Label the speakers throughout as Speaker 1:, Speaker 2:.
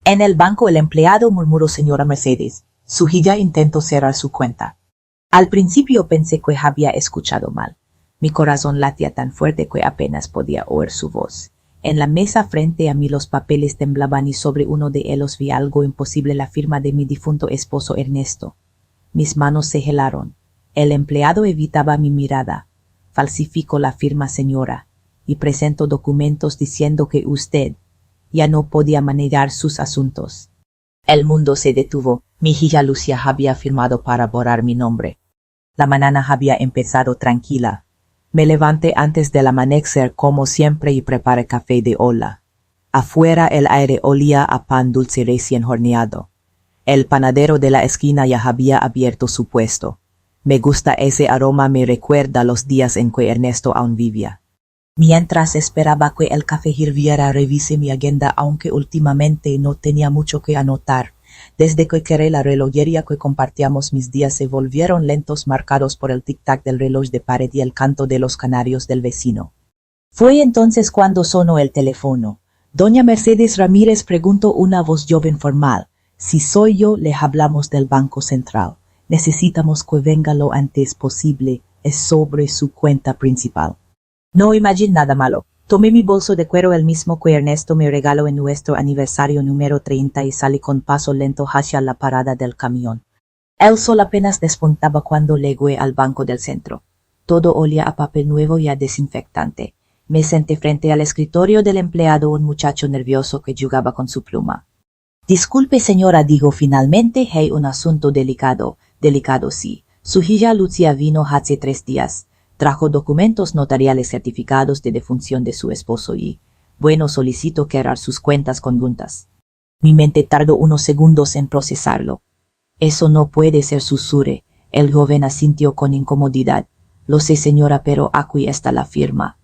Speaker 1: En el banco el empleado murmuró señora Mercedes. Su hija intentó cerrar su cuenta. Al principio pensé que había escuchado mal. Mi corazón latía tan fuerte que apenas podía oír su voz. En la mesa frente a mí los papeles temblaban y sobre uno de ellos vi algo imposible, la firma de mi difunto esposo Ernesto. Mis manos se helaron. El empleado evitaba mi mirada. Falsifico la firma, señora, y presento documentos diciendo que usted ya no podía manejar sus asuntos. El mundo se detuvo. Mi hija Lucia había firmado para borrar mi nombre. La mañana había empezado tranquila. Me levanté antes del amanecer como siempre y preparé café de ola. Afuera el aire olía a pan dulce recién horneado. El panadero de la esquina ya había abierto su puesto. Me gusta ese aroma, me recuerda los días en que Ernesto aún vivía. Mientras esperaba que el café hirviera, revisé mi agenda, aunque últimamente no tenía mucho que anotar. Desde que creé la relojería que compartíamos, mis días se volvieron lentos, marcados por el tic-tac del reloj de pared y el canto de los canarios del vecino. Fue entonces cuando sonó el teléfono. Doña Mercedes Ramírez, preguntó una voz joven formal. Si soy yo, le hablamos del Banco Central. Necesitamos que venga lo antes posible. Es sobre su cuenta principal. No imagino nada malo. Tomé mi bolso de cuero, el mismo que Ernesto me regaló en nuestro aniversario número 30, y salí con paso lento hacia la parada del camión. El sol apenas despuntaba cuando llegué al banco del centro. Todo olía a papel nuevo y a desinfectante. Me senté frente al escritorio del empleado, un muchacho nervioso que jugaba con su pluma. Disculpe, señora, dijo finalmente, hay un asunto delicado. Delicado, sí. Su hija Lucia vino hace 3 días. Trajo documentos notariales certificados de defunción de su esposo y, bueno, solicito cerrar sus cuentas conjuntas. Mi mente tardó unos segundos en procesarlo. Eso no puede ser, susurré. El joven asintió con incomodidad. Lo sé, señora, pero aquí está la firma.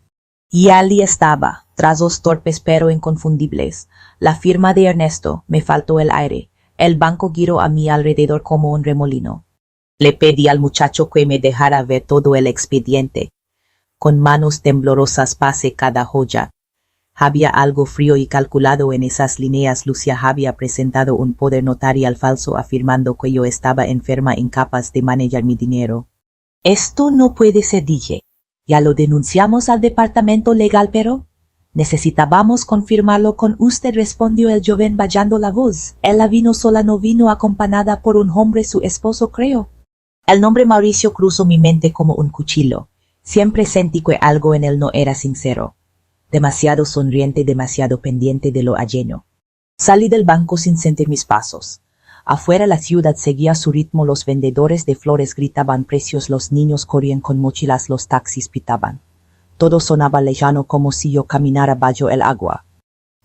Speaker 1: Y allí estaba, trazos torpes pero inconfundibles. La firma de Ernesto. Me faltó el aire. El banco giró a mi alrededor como un remolino. Le pedí al muchacho que me dejara ver todo el expediente. Con manos temblorosas pasé cada joya. Había algo frío y calculado en esas líneas. Lucia había presentado un poder notarial falso afirmando que yo estaba enferma, incapaz de manejar mi dinero. Esto no puede ser, dije. Ya lo denunciamos al departamento legal, pero necesitábamos confirmarlo con usted, respondió el joven bajando la voz. Ella vino sola, no vino acompañada por un hombre, su esposo, creo. El nombre Mauricio cruzó mi mente como un cuchillo. Siempre sentí que algo en él no era sincero. Demasiado sonriente, demasiado pendiente de lo ajeno. Salí del banco sin sentir mis pasos. Afuera la ciudad seguía su ritmo, los vendedores de flores gritaban precios, los niños corrían con mochilas, los taxis pitaban. Todo sonaba lejano, como si yo caminara bajo el agua.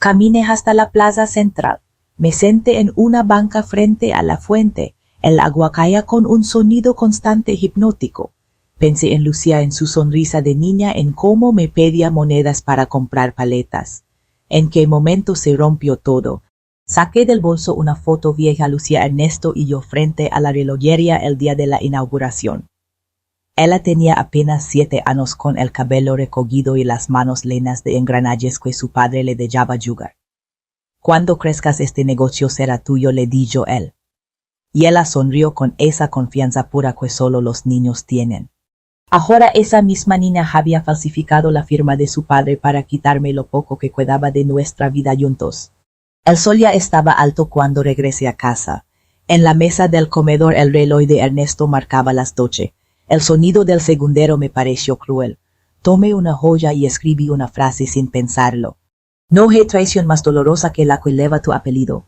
Speaker 1: Caminé hasta la plaza central. Me senté en una banca frente a la fuente. El agua caía con un sonido constante hipnótico. Pensé en Lucia, en su sonrisa de niña, en cómo me pedía monedas para comprar paletas. En qué momento se rompió todo. Saqué del bolso una foto vieja, Lucia, Ernesto y yo frente a la relojería el día de la inauguración. Ella tenía apenas 7 años, con el cabello recogido y las manos llenas de engranajes que su padre le dejaba jugar. Cuando crezcas este negocio será tuyo, le di yo él. Y ella sonrió con esa confianza pura que solo los niños tienen. Ahora esa misma niña había falsificado la firma de su padre para quitarme lo poco que quedaba de nuestra vida juntos. El sol ya estaba alto cuando regresé a casa. En la mesa del comedor el reloj de Ernesto marcaba las 12. El sonido del segundero me pareció cruel. Tomé una joya y escribí una frase sin pensarlo. No hay traición más dolorosa que la que lleva tu apellido.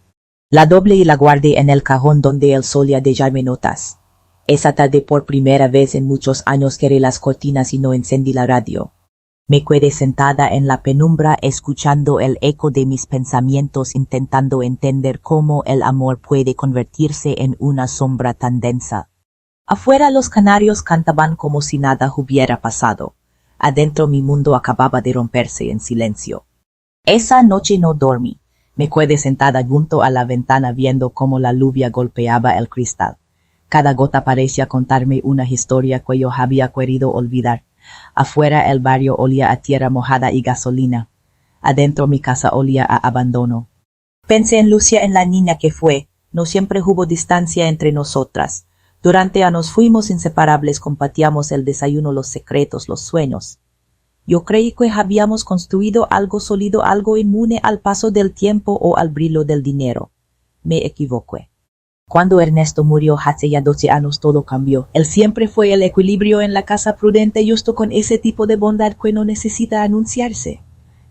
Speaker 1: La doble y la guardé en el cajón donde él solía dejarme notas. Esa tarde, por primera vez en muchos años, cerré las cortinas y no encendí la radio. Me quedé sentada en la penumbra escuchando el eco de mis pensamientos, intentando entender cómo el amor puede convertirse en una sombra tan densa. Afuera los canarios cantaban como si nada hubiera pasado. Adentro mi mundo acababa de romperse en silencio. Esa noche no dormí. Me quedé sentada junto a la ventana viendo cómo la lluvia golpeaba el cristal. Cada gota parecía contarme una historia que yo había querido olvidar. Afuera el barrio olía a tierra mojada y gasolina. Adentro mi casa olía a abandono. Pensé en Lucia, en la niña que fue. No siempre hubo distancia entre nosotras. Durante años fuimos inseparables, compartíamos el desayuno, los secretos, los sueños. Yo creí que habíamos construido algo sólido, algo inmune al paso del tiempo o al brillo del dinero. Me equivoqué. Cuando Ernesto murió hace ya 12 años todo cambió. Él siempre fue el equilibrio en la casa, prudente, justo, con ese tipo de bondad que no necesita anunciarse.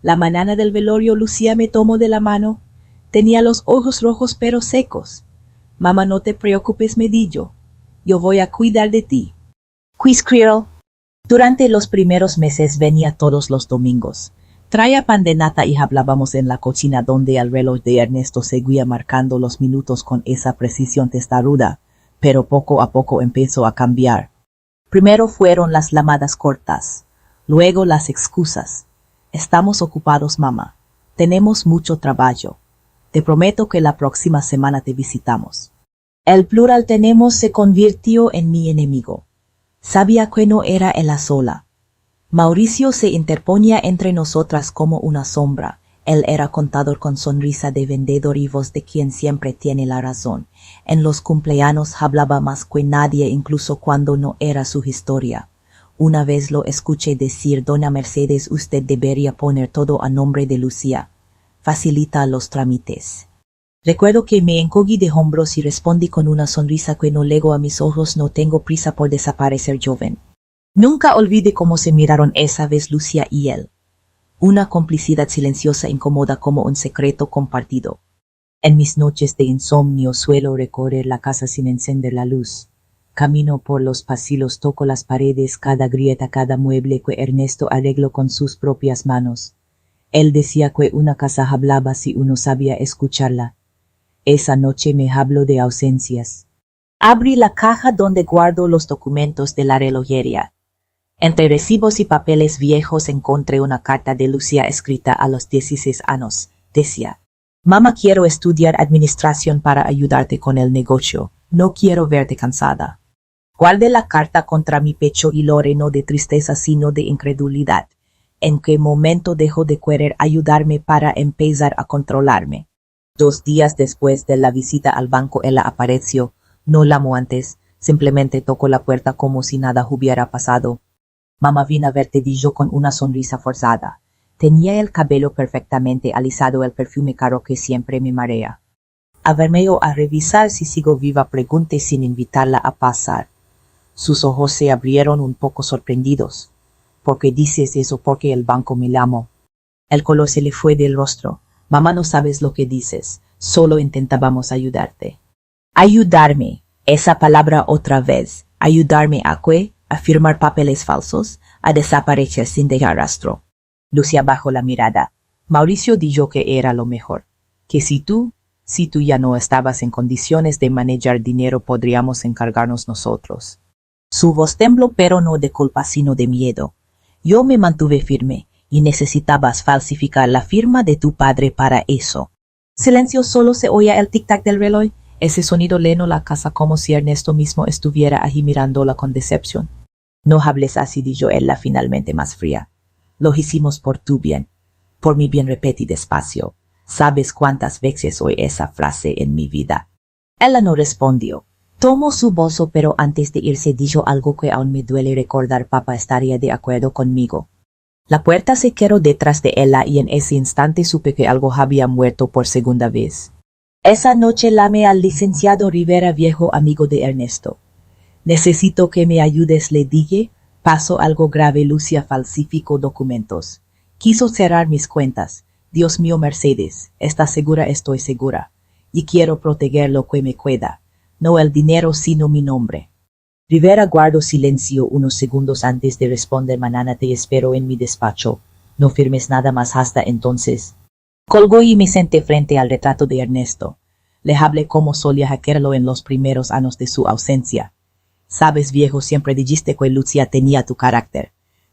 Speaker 1: La mañana del velorio Lucía me tomó de la mano. Tenía los ojos rojos pero secos. Mamá, no te preocupes, me dijo. Yo voy a cuidar de ti. Quizquirl. Durante los primeros meses venía todos los domingos. Traía pan de nata y hablábamos en la cocina, donde el reloj de Ernesto seguía marcando los minutos con esa precisión testaruda, pero poco a poco empezó a cambiar. Primero fueron las llamadas cortas, luego las excusas. Estamos ocupados, mamá. Tenemos mucho trabajo. Te prometo que la próxima semana te visitamos. El plural tenemos se convirtió en mi enemigo. Sabía que no era ella sola. Mauricio se interponía entre nosotras como una sombra. Él era contador con sonrisa de vendedor y voz de quien siempre tiene la razón. En los cumpleaños hablaba más que nadie, incluso cuando no era su historia. Una vez lo escuché decir: Doña Mercedes, usted debería poner todo a nombre de Lucía. Facilita los trámites. Recuerdo que me encogí de hombros y respondí con una sonrisa que no legó a mis ojos: no tengo prisa por desaparecer, joven. Nunca olvidé cómo se miraron esa vez Lucía y él. Una complicidad silenciosa, incómoda, como un secreto compartido. En mis noches de insomnio suelo recorrer la casa sin encender la luz. Camino por los pasillos, toco las paredes, cada grieta, cada mueble que Ernesto arregló con sus propias manos. Él decía que una casa hablaba si uno sabía escucharla. Esa noche me habló de ausencias. Abrí la caja donde guardo los documentos de la relojería. Entre recibos y papeles viejos encontré una carta de Lucía escrita a los 16 años. Decía: Mamá, quiero estudiar administración para ayudarte con el negocio. No quiero verte cansada. Guardé la carta contra mi pecho y lo llenó de tristeza, sino de incredulidad. ¿En qué momento dejó de querer ayudarme para empezar a controlarme? 2 días después de la visita al banco, ella apareció. No llamó antes, simplemente tocó la puerta como si nada hubiera pasado. Mamá, vine a verte, dijo con una sonrisa forzada. Tenía el cabello perfectamente alisado, el perfume caro que siempre me marea. A verme o a revisar si sigo viva, pregunté sin invitarla a pasar. Sus ojos se abrieron un poco sorprendidos. ¿Por qué dices eso? Porque el banco me llamó. El color se le fue del rostro. Mamá, no sabes lo que dices. Solo intentábamos ayudarte. Ayudarme. Esa palabra otra vez. ¿Ayudarme a qué? ¿A firmar papeles falsos? ¿A desaparecer sin dejar rastro? Lucía bajó la mirada. Mauricio dijo que era lo mejor. Que si tú ya no estabas en condiciones de manejar dinero, podríamos encargarnos nosotros. Su voz tembló, pero no de culpa sino de miedo. Yo me mantuve firme. Y necesitabas falsificar la firma de tu padre para eso. Silencio, solo se oía el tic-tac del reloj. Ese sonido llenó la casa como si Ernesto mismo estuviera allí mirándola con decepción. No hables así, dijo ella finalmente más fría. Lo hicimos por tu bien. Por mi bien, repetí despacio. ¿Sabes cuántas veces oí esa frase en mi vida? Ella no respondió. Tomó su bolso, pero antes de irse dijo algo que aún me duele recordar. Papá estaría de acuerdo conmigo. La puerta se quedó detrás de ella y en ese instante supe que algo había muerto por segunda vez. Esa noche llamé al licenciado Rivera, viejo amigo de Ernesto. Necesito que me ayudes, le dije. Pasó algo grave. Lucía falsificó documentos. Quiso cerrar mis cuentas. Dios mío, Mercedes, ¿estás segura? Estoy segura. Y quiero proteger lo que me queda. No el dinero, sino mi nombre. Rivera guardó silencio unos segundos antes de responder. Mañana te espero en mi despacho. No firmes nada más hasta entonces. Colgó y me senté frente al retrato de Ernesto. Le hablé como solía hacerlo en los primeros años de su ausencia. Sabes, viejo, siempre dijiste que Lucía tenía tu carácter.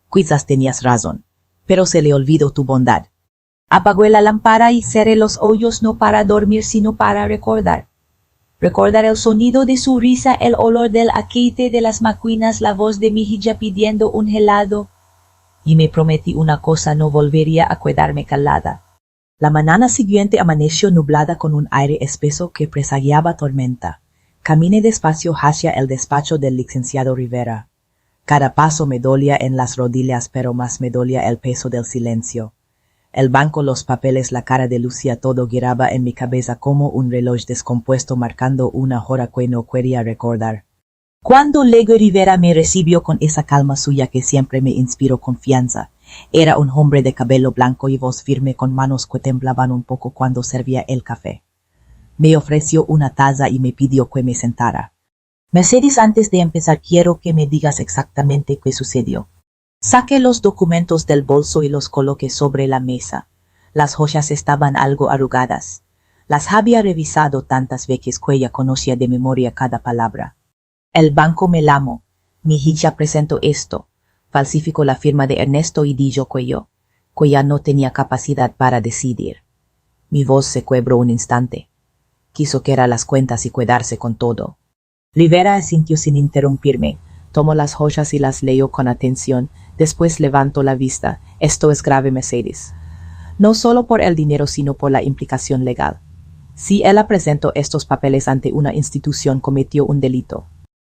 Speaker 1: Quizás tenías razón, pero se le olvidó tu bondad. Apagó la lámpara y cerré los ojos, no para dormir, sino para recordar. Recordar el sonido de su risa, el olor del aceite de las máquinas, la voz de mi hija pidiendo un helado. Y me prometí una cosa: no volvería a quedarme calada. La mañana siguiente amaneció nublada con un aire espeso que presagiaba tormenta. Caminé despacio hacia el despacho del licenciado Rivera. Cada paso me dolía en las rodillas, pero más me dolía el peso del silencio. El banco, los papeles, la cara de Lucía, todo giraba en mi cabeza como un reloj descompuesto marcando una hora que no quería recordar. Cuando Lego Rivera me recibió con esa calma suya que siempre me inspiró confianza, era un hombre de cabello blanco y voz firme con manos que temblaban un poco cuando servía el café. Me ofreció una taza y me pidió que me sentara. Mercedes, antes de empezar quiero que me digas exactamente qué sucedió. Saqué los documentos del bolso y los coloqué sobre la mesa. Las hojas estaban algo arrugadas. Las había revisado tantas veces que ella conocía de memoria cada palabra. El banco me llamó. Mi hija presentó esto. Falsificó la firma de Ernesto y dijo que ya no tenía capacidad para decidir. Mi voz se quebró un instante. Quiso que era las cuentas y quedarse con todo. Rivera asintió sin interrumpirme. Tomó las hojas y las leyó con atención. Después levantó la vista. Esto es grave, Mercedes. No solo por el dinero, sino por la implicación legal. Si ella presentó estos papeles ante una institución, cometió un delito.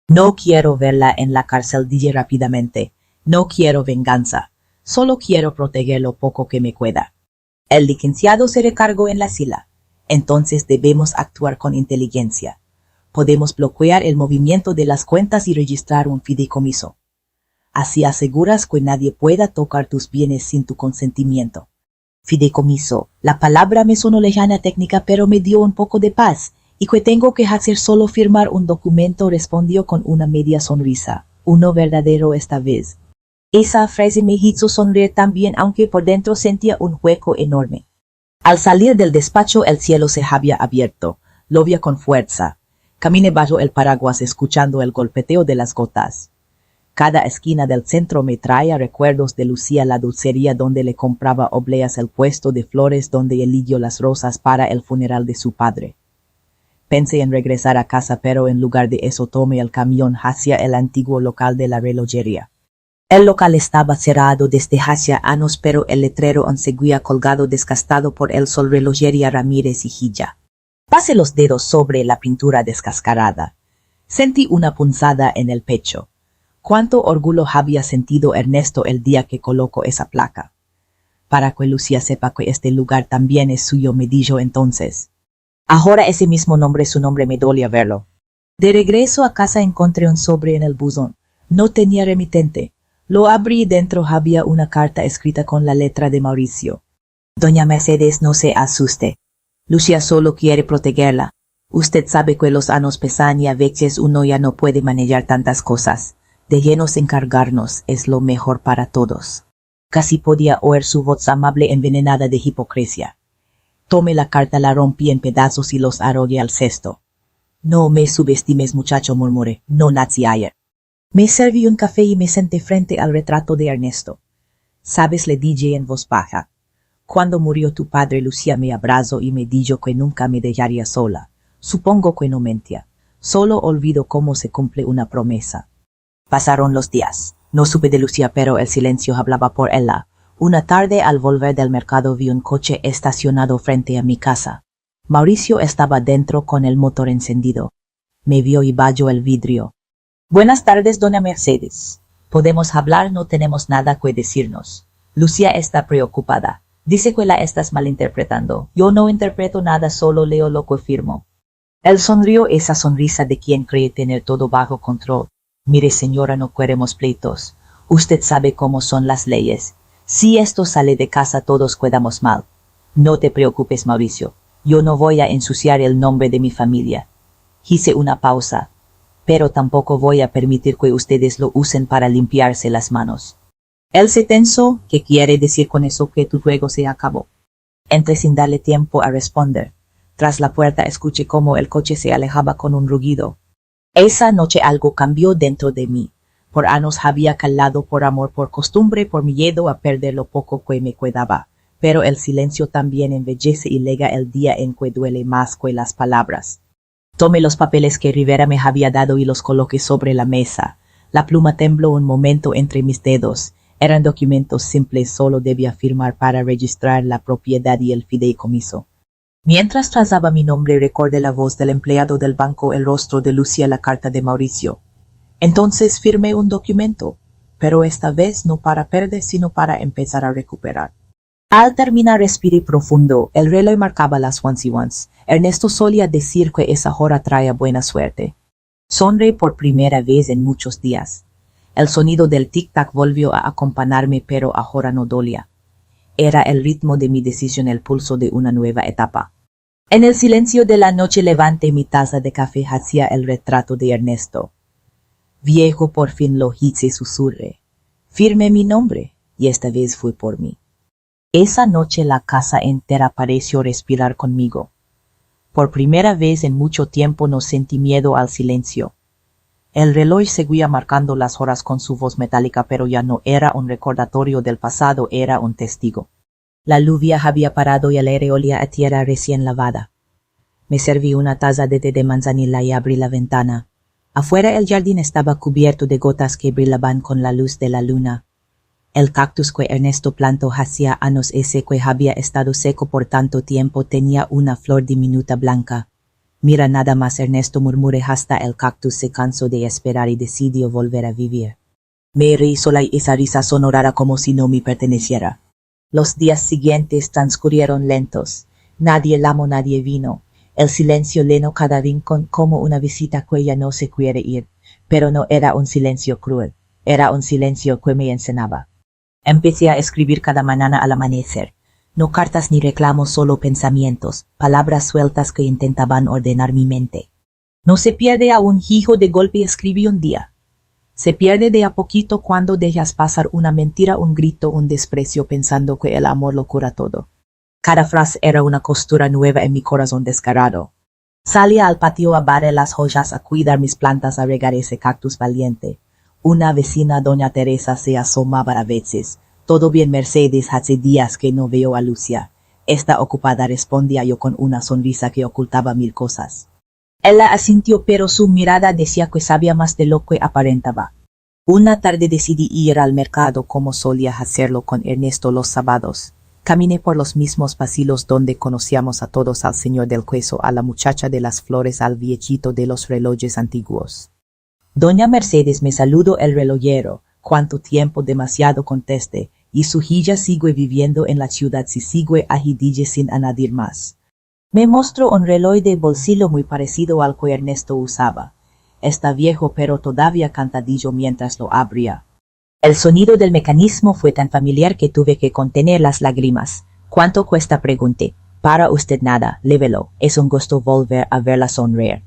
Speaker 1: No quiero verla en la cárcel, dije rápidamente. No quiero venganza. Solo quiero proteger lo poco que me queda. El licenciado se recargó en la silla. Entonces debemos actuar con inteligencia. Podemos bloquear el movimiento de las cuentas y registrar un fideicomiso. Así aseguras que nadie pueda tocar tus bienes sin tu consentimiento. Fideicomiso. La palabra me sonó lejana técnica, pero me dio un poco de paz. ¿Y que tengo que hacer? Solo firmar un documento, respondió con una media sonrisa. Uno verdadero esta vez. Esa frase me hizo sonreír también, aunque por dentro sentía un hueco enorme. Al salir del despacho el cielo se había abierto. Llovía con fuerza. Caminé bajo el paraguas escuchando el golpeteo de las gotas. Cada esquina del centro me traía recuerdos de Lucía, la dulcería donde le compraba obleas, el puesto de flores donde eligió las rosas para el funeral de su padre. Pensé en regresar a casa, pero en lugar de eso tomé el camión hacia el antiguo local de la relojería. El local estaba cerrado desde hacía años, pero el letrero aún seguía colgado desgastado por el sol: Relojería Ramírez y Hilla. Pasé los dedos sobre la pintura descascarada. Sentí una punzada en el pecho. Cuánto orgullo había sentido Ernesto el día que colocó esa placa. Para que Lucía sepa que este lugar también es suyo, me dijo entonces. Ahora ese mismo nombre, su nombre, me dolía verlo. De regreso a casa encontré un sobre en el buzón. No tenía remitente. Lo abrí y dentro había una carta escrita con la letra de Mauricio. Doña Mercedes, no se asuste. Lucía solo quiere protegerla. Usted sabe que los años pesan y a veces uno ya no puede manejar tantas cosas. Déjenos encargarnos, es lo mejor para todos. Casi podía oír su voz amable envenenada de hipocresía. Tomé la carta, la rompí en pedazos y los arrogué al cesto. No me subestimes, muchacho, murmuré. No nací ayer. Me serví un café y me senté frente al retrato de Ernesto. Sabes, le dije en voz baja. Cuando murió tu padre, Lucía me abrazó y me dijo que nunca me dejaría sola. Supongo que no mentía. Solo olvido cómo se cumple una promesa. Pasaron los días. No supe de Lucía, pero el silencio hablaba por ella. Una tarde, al volver del mercado, vi un coche estacionado frente a mi casa. Mauricio estaba dentro con el motor encendido. Me vio y bajó el vidrio. Buenas tardes, doña Mercedes. ¿Podemos hablar? No tenemos nada que decirnos. Lucía está preocupada. Dice que la estás malinterpretando. Yo no interpreto nada, solo leo lo que firmo. Él sonrió, esa sonrisa de quien cree tener todo bajo control. Mire, señora, no queremos pleitos. Usted sabe cómo son las leyes. Si esto sale de casa, todos quedamos mal. No te preocupes, Mauricio. Yo no voy a ensuciar el nombre de mi familia. Hice una pausa. Pero tampoco voy a permitir que ustedes lo usen para limpiarse las manos. Él se tensó. ¿Qué quiere decir con eso? Que tu juego se acabó. Entré sin darle tiempo a responder. Tras la puerta escuché cómo el coche se alejaba con un rugido. Esa noche algo cambió dentro de mí. Por años había calado, por amor, por costumbre, por miedo a perder lo poco que me quedaba. Pero el silencio también embellece y lega el día en que duele más que las palabras. Tomé los papeles que Rivera me había dado y los coloqué sobre la mesa. La pluma tembló un momento entre mis dedos. Eran documentos simples, solo debía firmar para registrar la propiedad y el fideicomiso. Mientras trazaba mi nombre, recordé la voz del empleado del banco, el rostro de Lucia, la carta de Mauricio. Entonces firmé un documento, pero esta vez no para perder, sino para empezar a recuperar. Al terminar respiré profundo. El reloj marcaba las 11:11. Ernesto solía decir que esa hora traía buena suerte. Sonreí por primera vez en muchos días. El sonido del tic-tac volvió a acompañarme, pero ahora no dolía. Era el ritmo de mi decisión, el pulso de una nueva etapa. En el silencio de la noche levanté mi taza de café hacia el retrato de Ernesto. Viejo, por fin lo hice, susurré. Firmé mi nombre, y esta vez fue por mí. Esa noche la casa entera pareció respirar conmigo. Por primera vez en mucho tiempo no sentí miedo al silencio. El reloj seguía marcando las horas con su voz metálica, pero ya no era un recordatorio del pasado, era un testigo. La lluvia había parado y el aire olía a tierra recién lavada. Me serví una taza de té de manzanilla y abrí la ventana. Afuera el jardín estaba cubierto de gotas que brillaban con la luz de la luna. El cactus que Ernesto plantó hacía años, ese que había estado seco por tanto tiempo, tenía una flor diminuta blanca. Mira nada más, Ernesto, murmuré. Hasta el cactus se cansó de esperar y decidió volver a vivir. Me reí sola y esa risa sonora como si no me perteneciera. Los días siguientes transcurrieron lentos. Nadie llamó, nadie vino. El silencio llenó cada rincón como una visita que ya no se quiere ir. Pero no era un silencio cruel. Era un silencio que me enseñaba. Empecé a escribir cada mañana al amanecer. No cartas ni reclamos, solo pensamientos, palabras sueltas que intentaban ordenar mi mente. No se pierde a un hijo de golpe, escribí un día. Se pierde de a poquito cuando dejas pasar una mentira, un grito, un desprecio, pensando que el amor lo cura todo. Cada frase era una costura nueva en mi corazón desgarrado. Salía al patio a barrer las joyas, a cuidar mis plantas, a regar ese cactus valiente. Una vecina, doña Teresa, se asomaba a veces. Todo bien, Mercedes, hace días que no veo a Lucia. Está ocupada, respondía yo con una sonrisa que ocultaba mil cosas. Ella asintió, pero su mirada decía que sabía más de lo que aparentaba. Una tarde decidí ir al mercado como solía hacerlo con Ernesto los sábados. Caminé por los mismos pasillos donde conocíamos a todos, al señor del queso, a la muchacha de las flores, al viejito de los relojes antiguos. Doña Mercedes, me saludó el relojero. ¿Cuánto tiempo? Demasiado, contesté. Y su hija sigue viviendo en la ciudad, si sigue allí sin añadir más. Me mostró un reloj de bolsillo muy parecido al que Ernesto usaba. Está viejo, pero todavía cantadillo mientras lo abría. El sonido del mecanismo fue tan familiar que tuve que contener las lágrimas. ¿Cuánto cuesta?, pregunté. Para usted nada, lévelo. Es un gusto volver a verla sonreír.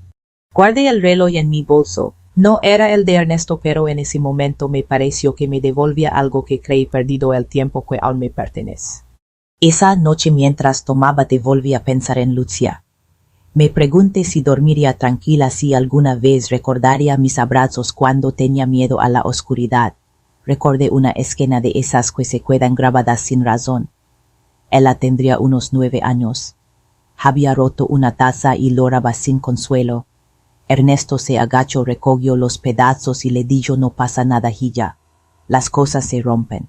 Speaker 1: Guardé el reloj en mi bolso. No era el de Ernesto, pero en ese momento me pareció que me devolvía algo que creí perdido, el tiempo que aún me pertenece. Esa noche, mientras tomaba té, volví a pensar en Lucia. Me pregunté si dormiría tranquila, si alguna vez recordaría mis abrazos cuando tenía miedo a la oscuridad. Recordé una escena de esas que se quedan grabadas sin razón. Ella tendría unos 9 años. Había roto una taza y lloraba sin consuelo. Ernesto se agachó, recogió los pedazos y le dijo: no pasa nada, hija. Las cosas se rompen.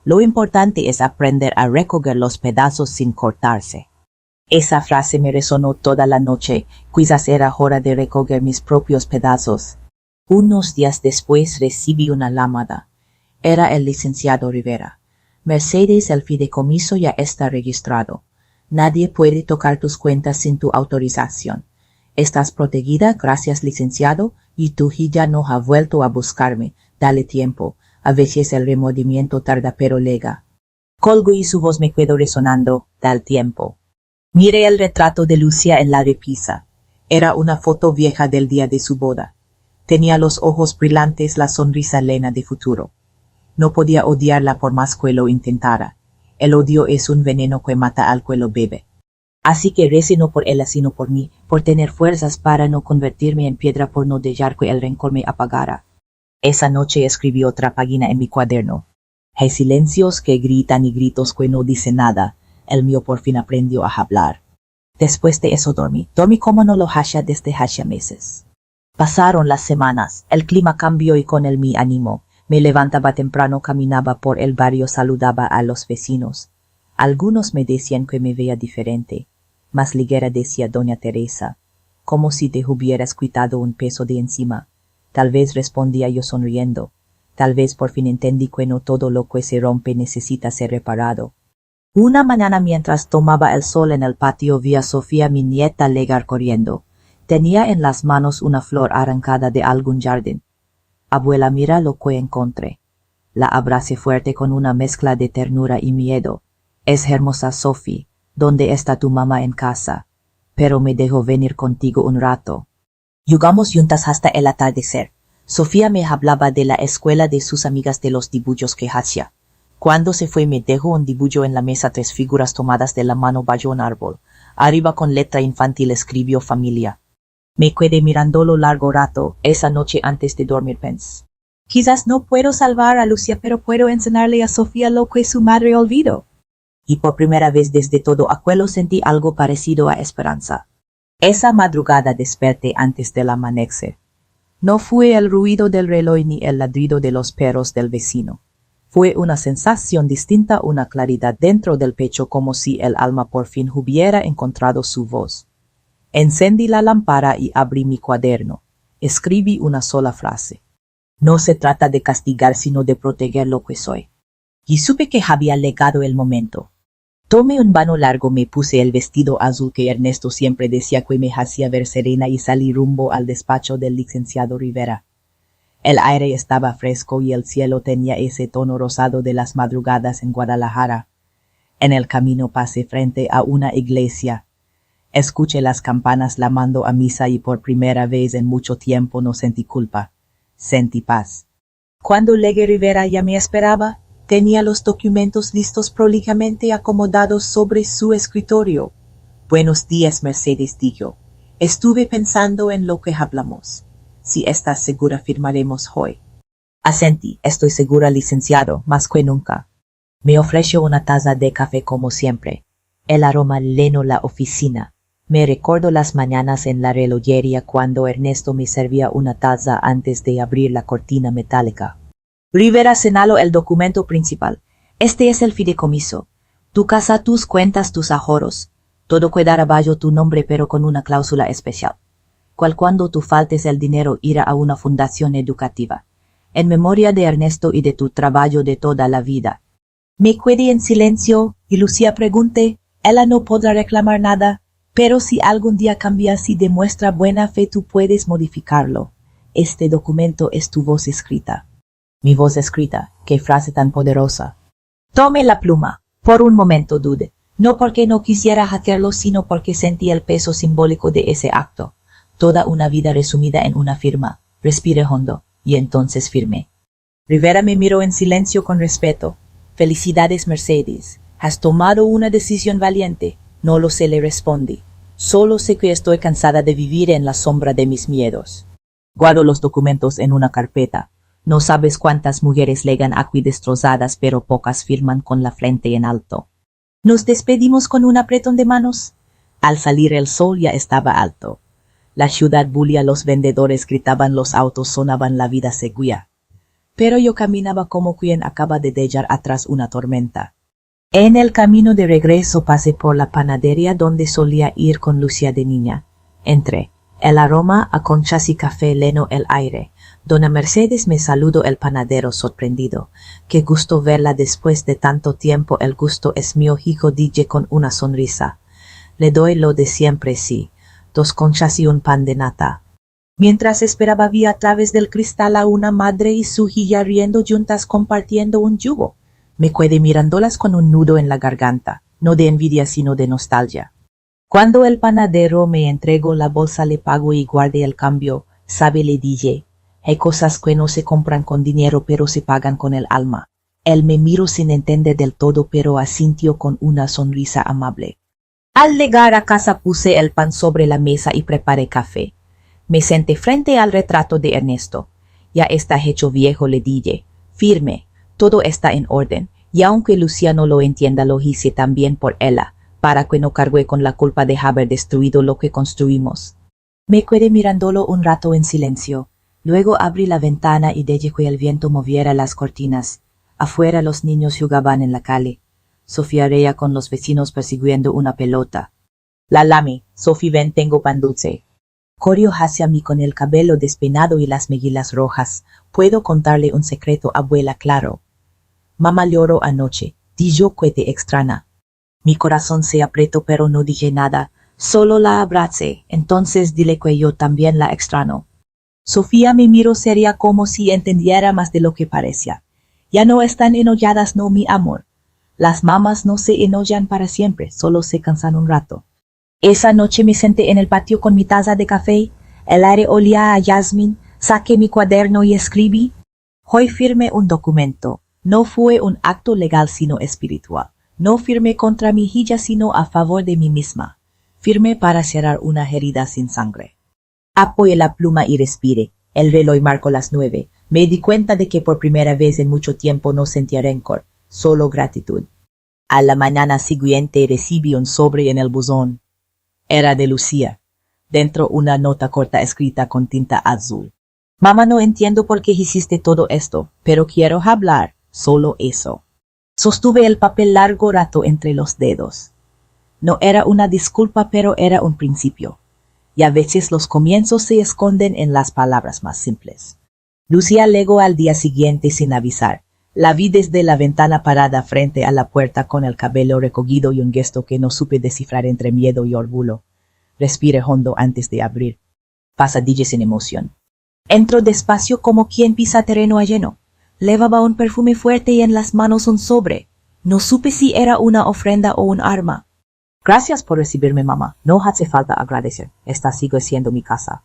Speaker 1: Lo importante es aprender a recoger los pedazos sin cortarse. Esa frase me resonó toda la noche. Quizás era hora de recoger mis propios pedazos. Unos días después recibí una llamada. Era el licenciado Rivera. Mercedes, el fideicomiso ya está registrado. Nadie puede tocar tus cuentas sin tu autorización. Estás protegida, gracias, licenciado, y tu hija no ha vuelto a buscarme. Dale tiempo. A veces el remordimiento tarda, pero llega. Colgo y su voz me quedó resonando. Dale tiempo. Miré el retrato de Lucia en la repisa. Era una foto vieja del día de su boda. Tenía los ojos brillantes, la sonrisa llena de futuro. No podía odiarla por más que lo intentara. El odio es un veneno que mata al que lo bebe. Así que recé no por ella sino por mí, por tener fuerzas para no convertirme en piedra, por no dejar que el rencor me apagara. Esa noche escribí otra página en mi cuaderno. Hay silencios que gritan y gritos que no dicen nada. El mío por fin aprendió a hablar. Después de eso dormí. Dormí como no lo hacía desde hacía meses. Pasaron las semanas. El clima cambió y con él mi ánimo. Me levantaba temprano, caminaba por el barrio, saludaba a los vecinos. Algunos me decían que me veía diferente, más ligera, decía doña Teresa, como si te hubieras quitado un peso de encima. Tal vez, respondía yo sonriendo. Tal vez por fin entendí que no todo lo que se rompe necesita ser reparado. Una mañana, mientras tomaba el sol en el patio, vi a Sofía, mi nieta, llegar corriendo. Tenía en las manos una flor arrancada de algún jardín. Abuela, mira lo que encontré. La abracé fuerte con una mezcla de ternura y miedo. Es hermosa, Sofía. ¿Dónde está tu mamá? En casa. Pero me dejó venir contigo un rato. Jugamos juntas hasta el atardecer. Sofía me hablaba de la escuela, de sus amigas, de los dibujos que hacía. Cuando se fue me dejó un dibujo en la mesa, 3 figuras tomadas de la mano bajo un árbol. Arriba con letra infantil escribió familia. Me quedé mirándolo largo rato. Esa noche antes de dormir pensé: quizás no puedo salvar a Lucia, pero puedo enseñarle a Sofía lo que su madre olvidó. Y por primera vez desde todo aquello sentí algo parecido a esperanza. Esa madrugada desperté antes del amanecer. No fue el ruido del reloj ni el ladrido de los perros del vecino. Fue una sensación distinta, una claridad dentro del pecho, como si el alma por fin hubiera encontrado su voz. Encendí la lámpara y abrí mi cuaderno. Escribí una sola frase. No se trata de castigar, sino de proteger lo que soy. Y supe que había llegado el momento. Tomé un baño largo, me puse el vestido azul que Ernesto siempre decía que me hacía ver serena y salí rumbo al despacho del licenciado Rivera. El aire estaba fresco y el cielo tenía ese tono rosado de las madrugadas en Guadalajara. En el camino pasé frente a una iglesia. Escuché las campanas llamando a misa y por primera vez en mucho tiempo no sentí culpa. Sentí paz. Cuando llegué, Rivera ya me esperaba. Tenía los documentos listos, prolijamente acomodados sobre su escritorio. Buenos días, Mercedes, dijo. Estuve pensando en lo que hablamos. Si estás segura, firmaremos hoy. Asentí. Estoy segura, licenciado, más que nunca. Me ofreció una taza de café como siempre. El aroma llenó la oficina. Me recuerdo las mañanas en la relojería cuando Ernesto me servía una taza antes de abrir la cortina metálica. Rivera señaló el documento principal. Este es el fideicomiso. Tu casa, tus cuentas, tus ahorros. Todo quedará bajo tu nombre, pero con una cláusula especial. Cuando tú faltes, el dinero irá a una fundación educativa, en memoria de Ernesto y de tu trabajo de toda la vida. Me quedé en silencio y Lucía pregunté: ella no podrá reclamar nada, pero si algún día cambias y demuestra buena fe, tú puedes modificarlo. Este documento es tu voz escrita. Mi voz escrita, qué frase tan poderosa. Tomé la pluma. Por un momento dudé, no porque no quisiera hacerlo, sino porque sentí el peso simbólico de ese acto. Toda una vida resumida en una firma. Respiré hondo, y entonces firmé. Rivera me miró en silencio con respeto. Felicidades, Mercedes. Has tomado una decisión valiente. No lo sé, le respondí. Solo sé que estoy cansada de vivir en la sombra de mis miedos. Guardo los documentos en una carpeta. No sabes cuántas mujeres llegan aquí destrozadas, pero pocas firman con la frente en alto. Nos despedimos con un apretón de manos. Al salir el sol ya estaba alto. La ciudad bullía, los vendedores gritaban, los autos sonaban, la vida seguía. Pero yo caminaba como quien acaba de dejar atrás una tormenta. En el camino de regreso pasé por la panadería donde solía ir con Lucia de niña. Entré. El aroma a conchas y café llenó el aire. Dona Mercedes me saludó, el panadero sorprendido. Qué gusto verla después de tanto tiempo. El gusto es mío, hijo, dije con una sonrisa. Le doy lo de siempre, sí. 2 conchas y un pan de nata. Mientras esperaba vi a través del cristal a una madre y su hija riendo juntas, compartiendo un yugo. Me quedé mirándolas con un nudo en la garganta, no de envidia sino de nostalgia. Cuando el panadero me entregó la bolsa, le pago y guardé el cambio. Sabe, le dije, hay cosas que no se compran con dinero, pero se pagan con el alma. Él me miró sin entender del todo, pero asintió con una sonrisa amable. Al llegar a casa puse el pan sobre la mesa y preparé café. Me senté frente al retrato de Ernesto. Ya está hecho viejo, le dije. Firme, todo está en orden, y aunque Lucía no lo entienda, lo hice también por ella, para que no cargue con la culpa de haber destruido lo que construimos. Me quedé mirándolo un rato en silencio. Luego abrí la ventana y dejé que el viento moviera las cortinas. Afuera los niños jugaban en la calle. Sofía reía con los vecinos persiguiendo una pelota. La lami, Sofía, ven, tengo pan dulce. Corrió hacia mí con el cabello despeinado y las mejillas rojas. Puedo contarle un secreto, abuela, claro. Mamá lloró anoche. Di yo que te extraña. Mi corazón se apretó pero no dije nada. Solo la abracé. Entonces dile que yo también la extraño. Sofía me miró seria como si entendiera más de lo que parecía. Ya no están enojadas, no, mi amor. Las mamás no se enojan para siempre, solo se cansan un rato. Esa noche me senté en el patio con mi taza de café, el aire olía a jazmín, saqué mi cuaderno y escribí. Hoy firmé un documento. No fue un acto legal sino espiritual. No firmé contra mi hija sino a favor de mí misma. Firmé para cerrar una herida sin sangre. Apoyé la pluma y respiré. El reloj marcó las 9. Me di cuenta de que por primera vez en mucho tiempo no sentía rencor, solo gratitud. A la mañana siguiente recibí un sobre en el buzón. Era de Lucía. Dentro una nota corta escrita con tinta azul. Mamá, no entiendo por qué hiciste todo esto, pero quiero hablar, solo eso. Sostuve el papel largo rato entre los dedos. No era una disculpa, pero era un principio. Y a veces los comienzos se esconden en las palabras más simples. Lucía llegó al día siguiente sin avisar. La vi desde la ventana parada frente a la puerta con el cabello recogido y un gesto que no supe descifrar entre miedo y orgullo. Respiré hondo antes de abrir. Pasadilla sin emoción. Entró despacio como quien pisa terreno lleno. Llevaba un perfume fuerte y en las manos un sobre. No supe si era una ofrenda o un arma. Gracias por recibirme, mamá. No hace falta agradecer. Esta sigue siendo mi casa.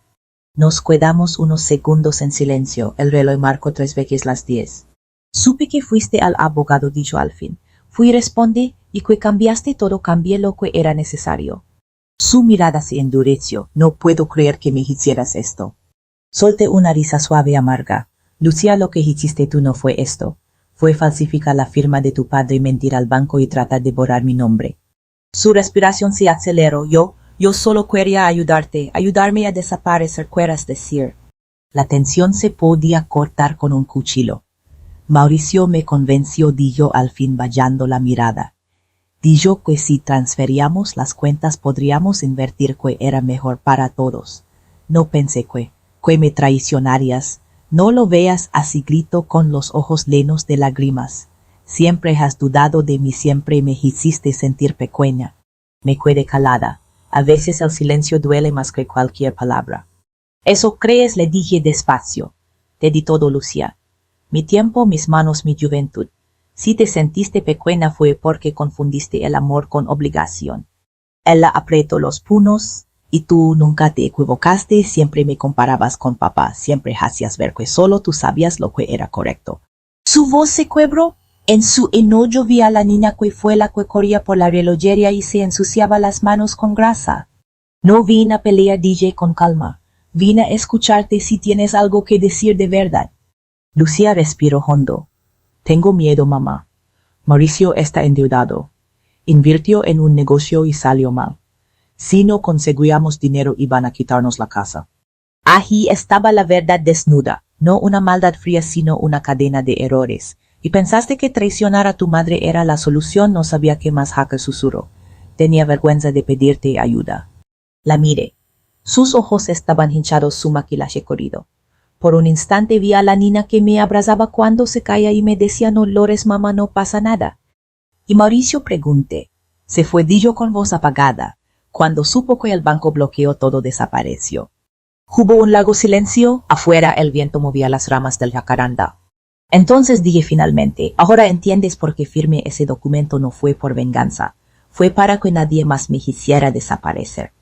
Speaker 1: Nos quedamos unos segundos en silencio. El reloj marcó 3 veces las 10. Supe que fuiste al abogado, dijo al fin. Fui, respondí, y que cambiaste todo, cambié lo que era necesario. Su mirada se endureció. No puedo creer que me hicieras esto. Solté una risa suave y amarga. Lucía, lo que hiciste tú no fue esto. Fue falsificar la firma de tu padre, mentir al banco y tratar de borrar mi nombre. Su respiración se aceleró. Yo solo quería ayudarte, ayudarme a desaparecer, quieras decir. La tensión se podía cortar con un cuchillo. Mauricio me convenció, dijo al fin bajando la mirada. Dijo que si transferíamos las cuentas podríamos invertir, que era mejor para todos. No pensé que me traicionarías. No lo veas así, gritó con los ojos llenos de lágrimas. Siempre has dudado de mí, siempre me hiciste sentir pequeña. Me quedé calada. A veces el silencio duele más que cualquier palabra. ¿Eso crees?, le dije despacio. Te di todo, Lucía. Mi tiempo, mis manos, mi juventud. Si te sentiste pequeña fue porque confundiste el amor con obligación. Ella apretó los puños. Y tú nunca te equivocaste, siempre me comparabas con papá, siempre hacías ver que solo tú sabías lo que era correcto. Su voz se quebró. En su enojo vi a la niña que fue la que corría por la relojería y se ensuciaba las manos con grasa. No vine a pelear, dije con calma. Vine a escucharte si tienes algo que decir de verdad. Lucía respiró hondo. Tengo miedo, mamá. Mauricio está endeudado. Invirtió en un negocio y salió mal. Si no conseguíamos dinero iban a quitarnos la casa. Ahí estaba la verdad desnuda, no una maldad fría sino una cadena de errores. ¿Y pensaste que traicionar a tu madre era la solución? No sabía qué más. Hacker susurró. Tenía vergüenza de pedirte ayuda. La miré. Sus ojos estaban hinchados, su maquillaje corrido. Por un instante vi a la niña que me abrazaba cuando se caía y me decía: no llores, mamá, no pasa nada. Y Mauricio, pregunté. Se fue, dijo con voz apagada. Cuando supo que el banco bloqueó, todo desapareció. Hubo un largo silencio. Afuera el viento movía las ramas del jacaranda. Entonces dije finalmente: ahora entiendes por qué firmé ese documento. No fue por venganza. Fue para que nadie más me hiciera desaparecer.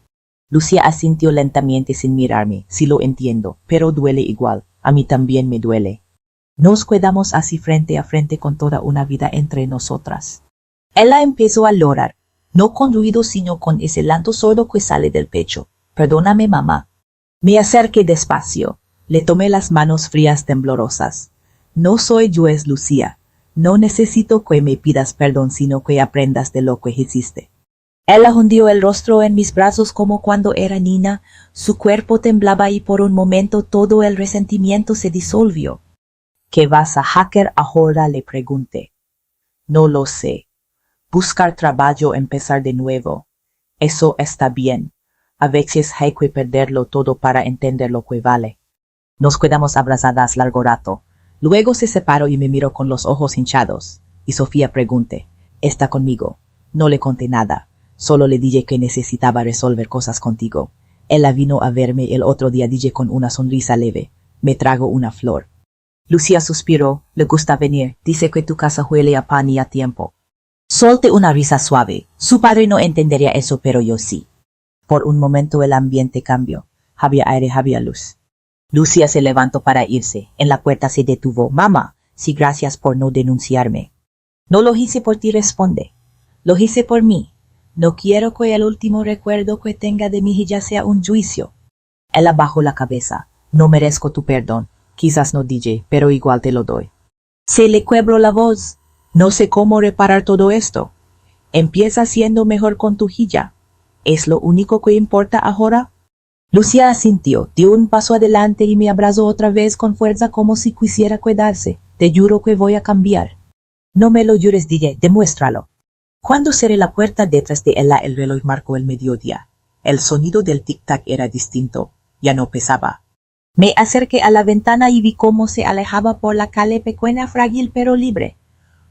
Speaker 1: Lucía asintió lentamente sin mirarme. Sí, lo entiendo, pero duele igual. A mí también me duele. Nos quedamos así frente a frente con toda una vida entre nosotras. Ella empezó a llorar. No con ruido, sino con ese llanto sordo que sale del pecho. Perdóname, mamá. Me acerqué despacio. Le tomé las manos frías, temblorosas. No soy yo, es Lucía. No necesito que me pidas perdón, sino que aprendas de lo que hiciste. Ella hundió el rostro en mis brazos como cuando era niña, su cuerpo temblaba y por un momento todo el resentimiento se disolvió. ¿Qué vas a hacer ahora?, le pregunté. No lo sé. Buscar trabajo, empezar de nuevo. Eso está bien. A veces hay que perderlo todo para entender lo que vale. Nos quedamos abrazadas largo rato. Luego se separó y me miró con los ojos hinchados. Y Sofía pregunté, ¿está conmigo? No le conté nada. Solo le dije que necesitaba resolver cosas contigo. Ella vino a verme el otro día, dije con una sonrisa leve. Me trago una flor. Lucía suspiró. Le gusta venir. Dice que tu casa huele a pan y a tiempo. Solté una risa suave. Su padre no entendería eso, pero yo sí. Por un momento el ambiente cambió. Había aire, había luz. Lucía se levantó para irse. En la puerta se detuvo. Mamá, sí, gracias por no denunciarme. No lo hice por ti, responde. Lo hice por mí. No quiero que el último recuerdo que tenga de mi hija sea un juicio. Ella bajó la cabeza. No merezco tu perdón. Quizás no, dije, pero igual te lo doy. Se le quebró la voz. No sé cómo reparar todo esto. Empieza siendo mejor con tu hija. ¿Es lo único que importa ahora? Lucía asintió, dio un paso adelante y me abrazó otra vez con fuerza como si quisiera cuidarse. Te juro que voy a cambiar. No me lo jures, dije, demuéstralo. Cuando cerré la puerta detrás de ella, el reloj marcó el mediodía. El sonido del tic-tac era distinto. Ya no pesaba. Me acerqué a la ventana y vi cómo se alejaba por la calle pequeña, frágil pero libre.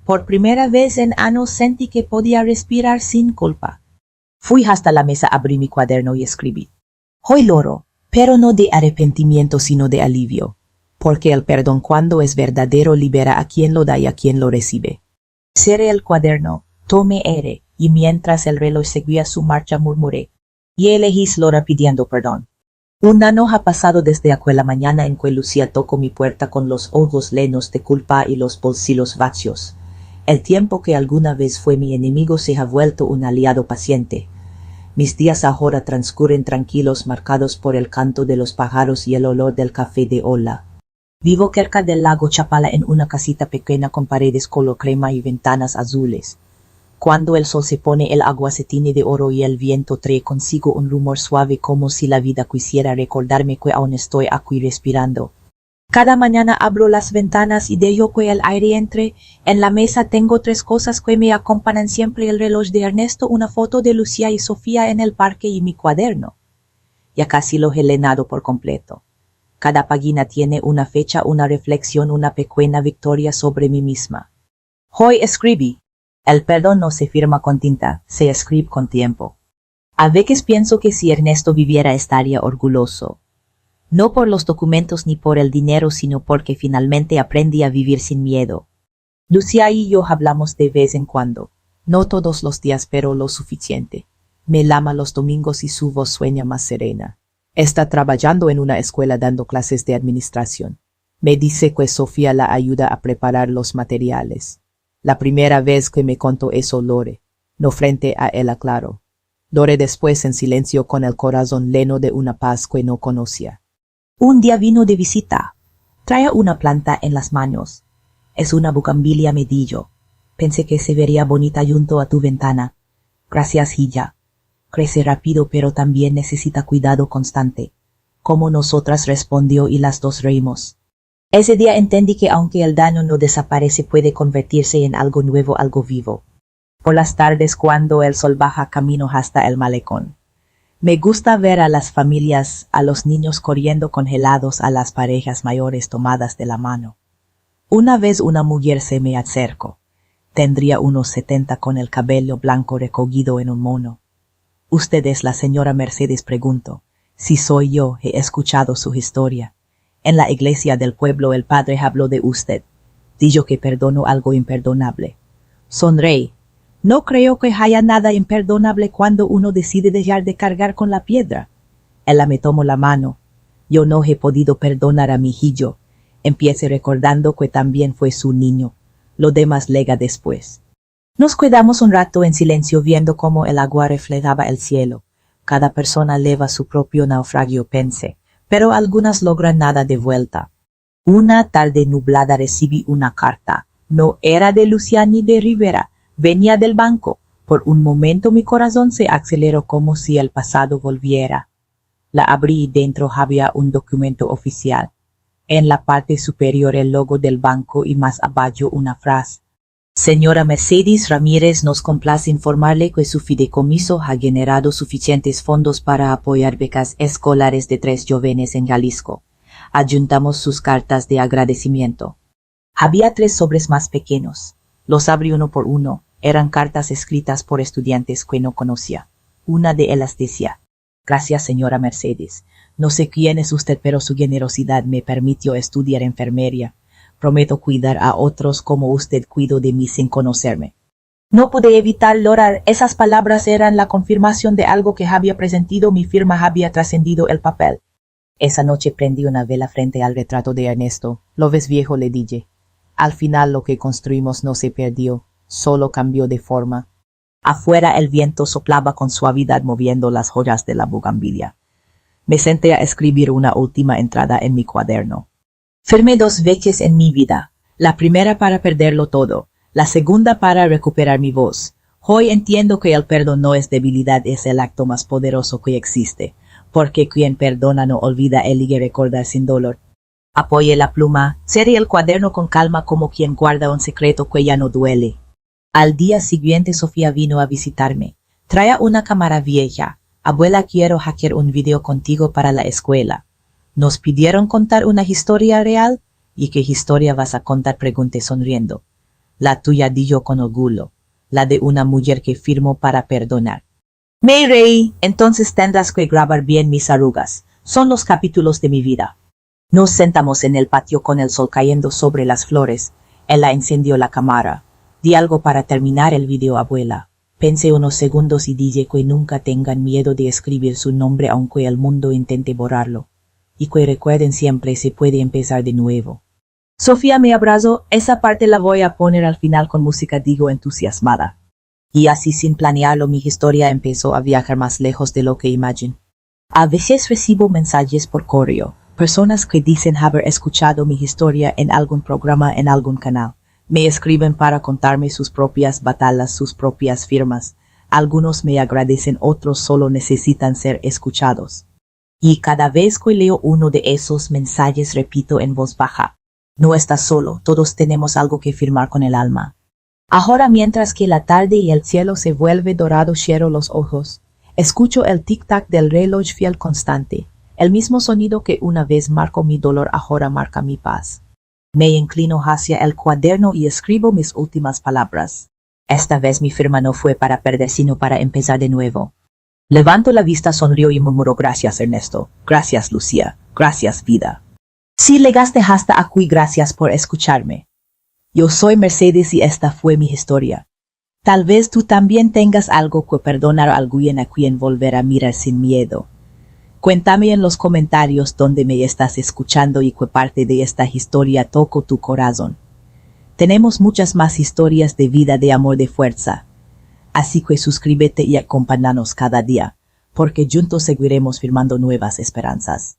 Speaker 1: Por primera vez en años sentí que podía respirar sin culpa. Fui hasta la mesa, abrí mi cuaderno y escribí. Hoy lloro, pero no de arrepentimiento sino de alivio. Porque el perdón, cuando es verdadero, libera a quien lo da y a quien lo recibe. Cerré el cuaderno, tomé aire, y mientras el reloj seguía su marcha murmuré. Y elegí Slora pidiendo perdón. Un año ha pasado desde aquella mañana en que Lucía tocó mi puerta con los ojos llenos de culpa y los bolsillos vacíos. El tiempo que alguna vez fue mi enemigo se ha vuelto un aliado paciente. Mis días ahora transcurren tranquilos, marcados por el canto de los pájaros y el olor del café de olla. Vivo cerca del lago Chapala en una casita pequeña con paredes color crema y ventanas azules. Cuando el sol se pone, el agua se tiñe de oro y el viento trae consigo un rumor suave como si la vida quisiera recordarme que aún estoy aquí respirando. Cada mañana abro las ventanas y dejo que el aire entre. En la mesa tengo 3 cosas que me acompañan siempre: el reloj de Ernesto, una foto de Lucía y Sofía en el parque y mi cuaderno. Ya casi lo he llenado por completo. Cada página tiene una fecha, una reflexión, una pequeña victoria sobre mí misma. Hoy escribí. El perdón no se firma con tinta, se escribe con tiempo. A veces pienso que si Ernesto viviera estaría orgulloso. No por los documentos ni por el dinero, sino porque finalmente aprendí a vivir sin miedo. Lucía y yo hablamos de vez en cuando. No todos los días, pero lo suficiente. Me llama los domingos y su voz sueña más serena. Está trabajando en una escuela dando clases de administración. Me dice que Sofía la ayuda a preparar los materiales. La primera vez que me contó eso lloré. No frente a ella, claro. Lloré después en silencio, con el corazón lleno de una paz que no conocía. Un día vino de visita. Trae una planta en las manos. Es una bugambilia medillo. Pensé que se vería bonita junto a tu ventana. Gracias, hija. Crece rápido, pero también necesita cuidado constante. Como nosotras, respondió, y las dos reímos. Ese día entendí que aunque el daño no desaparece, puede convertirse en algo nuevo, algo vivo. Por las tardes, cuando el sol baja, camino hasta el malecón. Me gusta ver a las familias, a los niños corriendo congelados, a las parejas mayores tomadas de la mano. Una vez una mujer se me acercó. Tendría unos 70, con el cabello blanco recogido en un mono. ¿Usted es la señora Mercedes?, preguntó. Sí, soy yo, he escuchado su historia. En la iglesia del pueblo el padre habló de usted. Dijo que perdonó algo imperdonable. Sonreí. No creo que haya nada imperdonable cuando uno decide dejar de cargar con la piedra. Ella me tomó la mano. Yo no he podido perdonar a mi hijo. Empiece recordando que también fue su niño. Lo demás llega después. Nos quedamos un rato en silencio, viendo cómo el agua reflejaba el cielo. Cada persona lleva su propio naufragio, pensé, pero algunas logran nada de vuelta. Una tarde nublada recibí una carta. No era de Lucía ni de Rivera. Venía del banco. Por un momento mi corazón se aceleró como si el pasado volviera. La abrí y dentro había un documento oficial. En la parte superior el logo del banco y más abajo una frase. Señora Mercedes Ramírez, nos complace informarle que su fideicomiso ha generado suficientes fondos para apoyar becas escolares de 3 jóvenes en Jalisco. Adjuntamos sus cartas de agradecimiento. Había 3 sobres más pequeños. Los abrí uno por uno. Eran cartas escritas por estudiantes que no conocía. Una de ellas decía: gracias, señora Mercedes. No sé quién es usted, pero su generosidad me permitió estudiar enfermería. Prometo cuidar a otros como usted cuidó de mí sin conocerme. No pude evitar llorar. Esas palabras eran la confirmación de algo que había presentido. Mi firma había trascendido el papel. Esa noche prendí una vela frente al retrato de Ernesto. ¿Lo ves, viejo?, le dije. Al final lo que construimos no se perdió, solo cambió de forma. Afuera el viento soplaba con suavidad moviendo las joyas de la bugambilia. Me senté a escribir una última entrada en mi cuaderno. Firmé 2 veces en mi vida, la primera para perderlo todo, la segunda para recuperar mi voz. Hoy entiendo que el perdón no es debilidad, es el acto más poderoso que existe, porque quien perdona no olvida, elige recordar sin dolor. Apoyé la pluma, cerré el cuaderno con calma como quien guarda un secreto que ya no duele. Al día siguiente Sofía vino a visitarme. Traía una cámara vieja. Abuela, quiero hackear un video contigo para la escuela. Nos pidieron contar una historia real. ¿Y qué historia vas a contar?, pregunté sonriendo. La tuya, di yo con orgullo. La de una mujer que firmó para perdonar. Me reí. Entonces tendrás que grabar bien mis arrugas. Son los capítulos de mi vida. Nos sentamos en el patio con el sol cayendo sobre las flores. Ella encendió la cámara. Di algo para terminar el video, abuela. Pensé unos segundos y dije que nunca tengan miedo de escribir su nombre aunque el mundo intente borrarlo. Y que recuerden siempre, se puede empezar de nuevo. Sofía me abrazó. Esa parte la voy a poner al final con música, digo entusiasmada. Y así, sin planearlo, mi historia empezó a viajar más lejos de lo que imaginé. A veces recibo mensajes por correo. Personas que dicen haber escuchado mi historia en algún programa, en algún canal. Me escriben para contarme sus propias batallas, sus propias firmas. Algunos me agradecen, otros solo necesitan ser escuchados. Y cada vez que leo uno de esos mensajes repito en voz baja: no estás solo, todos tenemos algo que firmar con el alma. Ahora, mientras que la tarde y el cielo se vuelve dorado, cierro los ojos. Escucho el tic-tac del reloj fiel constante. El mismo sonido que una vez marcó mi dolor ahora marca mi paz. Me inclino hacia el cuaderno y escribo mis últimas palabras. Esta vez mi firma no fue para perder, sino para empezar de nuevo. Levanto la vista, sonrío y murmuro: gracias, Ernesto. Gracias, Lucía. Gracias, vida. Si llegaste hasta aquí, gracias por escucharme. Yo soy Mercedes y esta fue mi historia. Tal vez tú también tengas algo que perdonar a alguien a quien volver a mirar sin miedo. Cuéntame en los comentarios dónde me estás escuchando y qué parte de esta historia tocó tu corazón. Tenemos muchas más historias de vida, de amor, de fuerza. Así que suscríbete y acompáñanos cada día, porque juntos seguiremos firmando nuevas esperanzas.